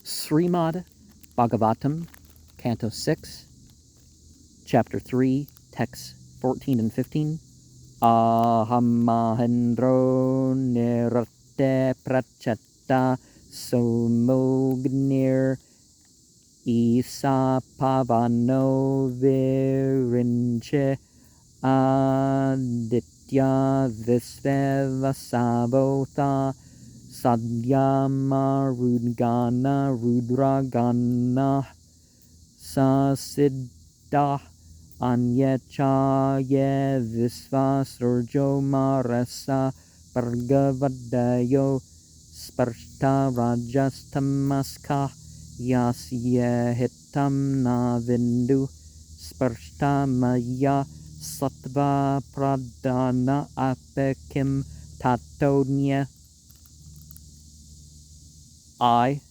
Srimad Bhagavatam, Canto 6, Chapter 3, Texts 14 and 15. Aham Mahendro Nirate Prachata Somognir Isa Pavano Virinche Aditya Visvevasabotha Sadyama Rudgana Rudragana Sasiddha Anyachaya Visvasurjo Marasa Bhargavadayo Sparshta Rajastamaska Yasya Hitam Navindu Sparshta Maya Sattva Pradana Apekim Tatonya. I,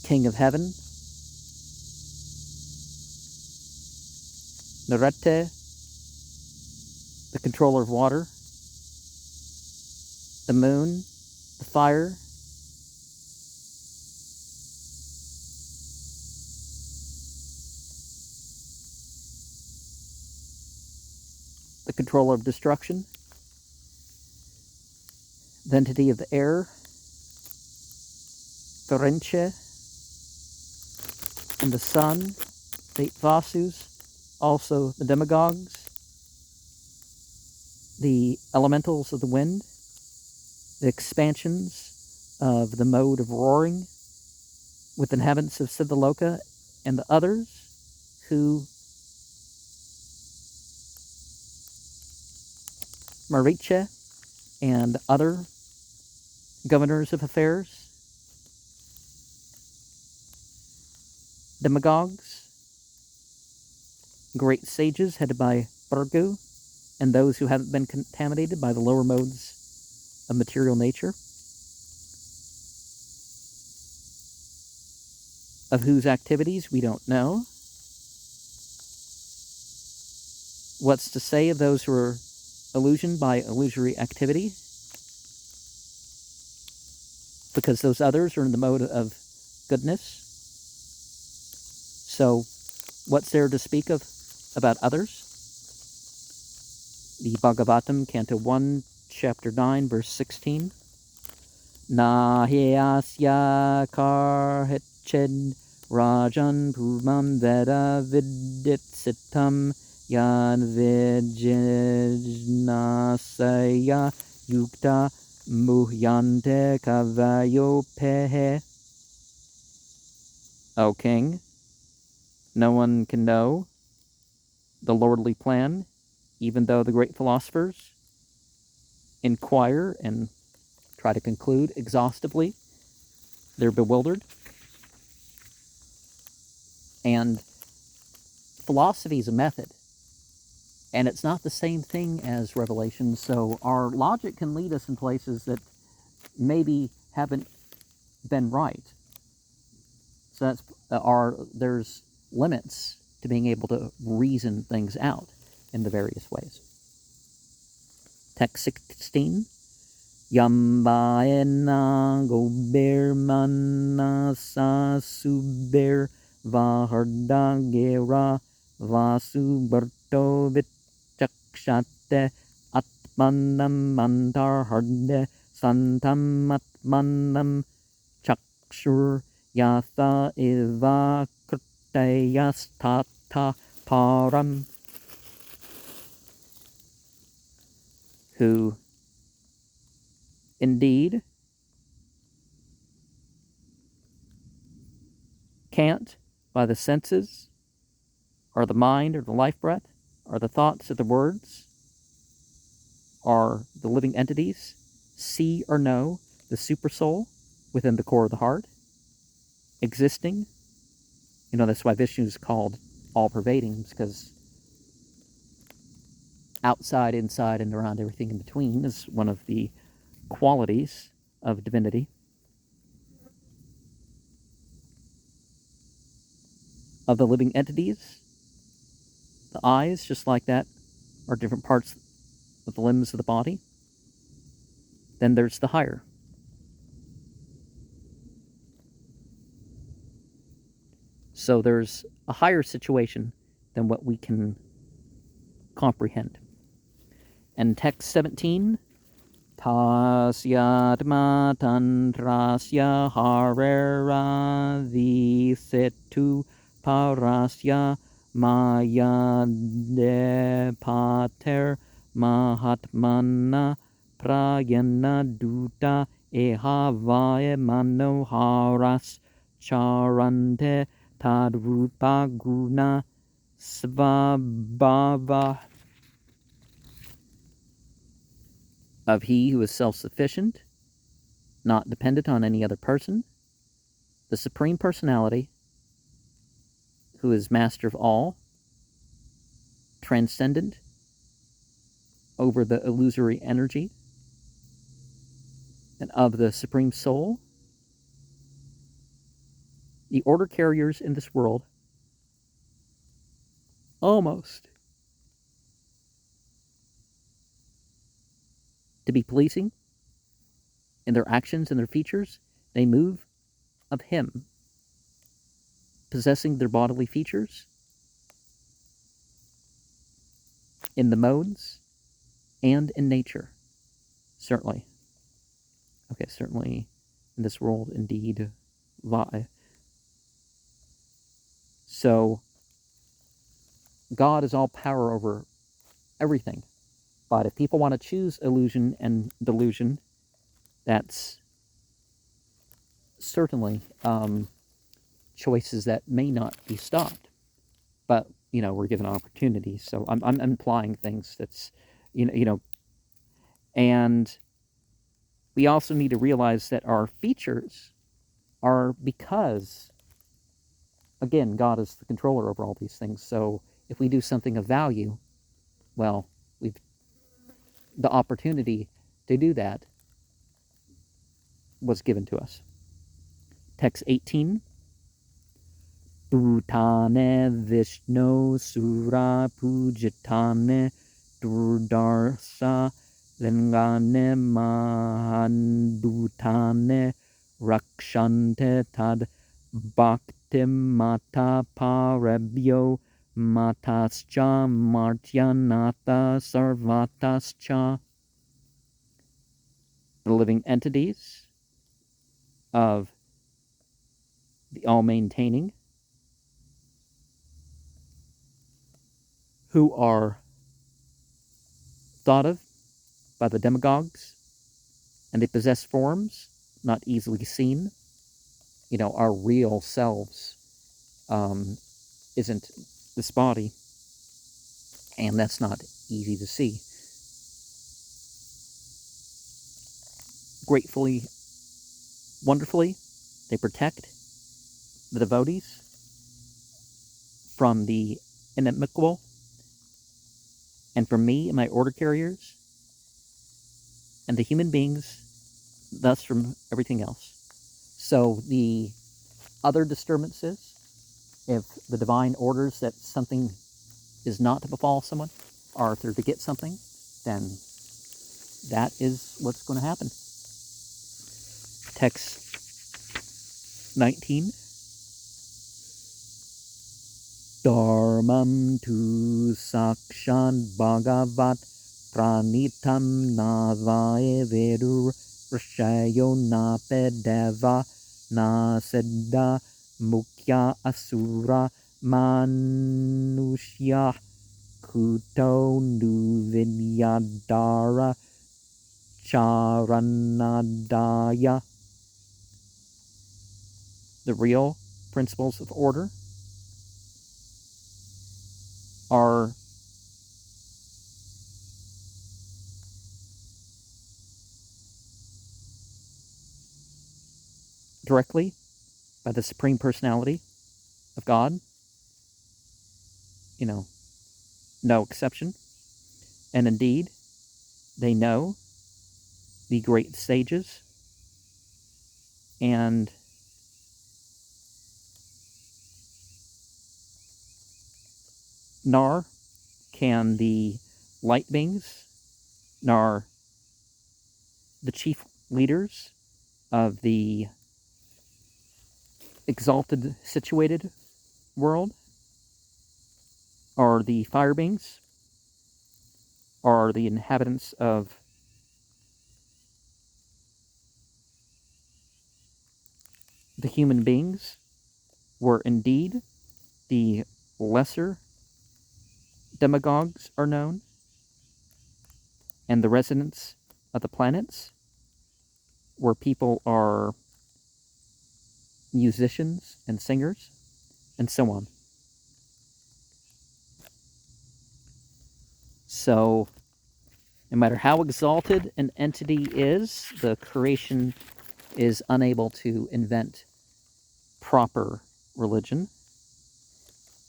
King of Heaven, Narete, the controller of water, the moon, the fire, the controller of destruction, the entity of the air, Varenche, and the sun, the 8 Vasus, also the demagogues, the elementals of the wind, the expansions of the mode of roaring, with inhabitants of Siddhaloka, and the others who Maricha and other governors of affairs, demagogues, great sages headed by Bhargu, and those who haven't been contaminated by the lower modes of material nature, of whose activities we don't know. What's to say of those who are illusioned by illusory activity? Because those others are in the mode of goodness. So, what's there to speak of about others? The Bhagavatam, Canto 1, Chapter 9, Verse 16. Nahyasya karhiched rajan pumam veda vidit sitam yan vijnasaya yukta muhyante kavayo pehe. O King, no one can know the lordly plan, even though the great philosophers inquire and try to conclude exhaustively. They're bewildered. And philosophy is a method, and it's not the same thing as revelation, so our logic can lead us in places that maybe haven't been right. So that's there's limits to being able to reason things out in the various ways. Text 16. Yambaena gober manasa suber vahardagera vasuberto vichakshate atmanam mantarharde santam atmanam chakshur yatha eva krtayastata param. Who indeed can't, by the senses, or the mind, or the life breath, or the thoughts, or the words, or the living entities, see or know the supersoul within the core of the heart, existing. That's why Vishnu is called all-pervading, because outside, inside, and around everything in between is one of the qualities of divinity. Of the living entities, the eyes, just like that, are different parts of the limbs of the body. then there's the higher. So there's a higher situation than what we can comprehend. And text 17, Tasyatma tantrasya harera visitu parasya maya de pater mahatmana prayana duta ehavaya manoharas charante tadrupa guna svabhava of he who is self-sufficient, not dependent on any other person, the Supreme Personality, who is master of all, transcendent over the illusory energy, and of the Supreme Soul, the order carriers in this world almost to be pleasing in their actions and their features, they move of him, possessing their bodily features in the modes and in nature. Certainly. Okay, certainly in this world indeed lie. So God is all power over everything. But if people want to choose illusion and delusion, that's certainly choices that may not be stopped. But we're given opportunities. So I'm implying things that's and we also need to realize that our features are because, again, God is the controller over all these things. So if we do something of value, well, we've the opportunity to do that was given to us. Text 18. Bhutane Vishnu Sura Pujatane Durdarsa Lingane Mahan Bhutane Rakshante Tad Bhaktim Mata Parebhyo Matascha Martyanata Sarvatascha. The living entities of the all-maintaining, who are thought of by the demagogues, and they possess forms not easily seen. Our real selves isn't this body, and that's not easy to see. Gratefully, wonderfully, they protect the devotees from the inimical, and from me and my order carriers, and the human beings, thus from everything else. So the other disturbances, if the divine orders that something is not to befall someone, or if they're to get something, then that is what's going to happen. Text 19. Dharmam tu sakshan bhagavat pranitam navaye vedur rashayo napedeva naseda mukya asura manushya kuto nuvidyadara charanadaya. The real principles of order are directly by the Supreme Personality of God, no exception. And indeed, they know the great sages, and nor can the light beings, nor the chief leaders of the exalted, situated world are the fire beings, are the inhabitants of the human beings, where indeed the lesser demagogues are known, and the residents of the planets, where people are musicians and singers, and so on. So, no matter how exalted an entity is, the creation is unable to invent proper religion.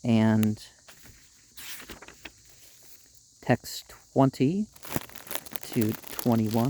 And text 20 to 21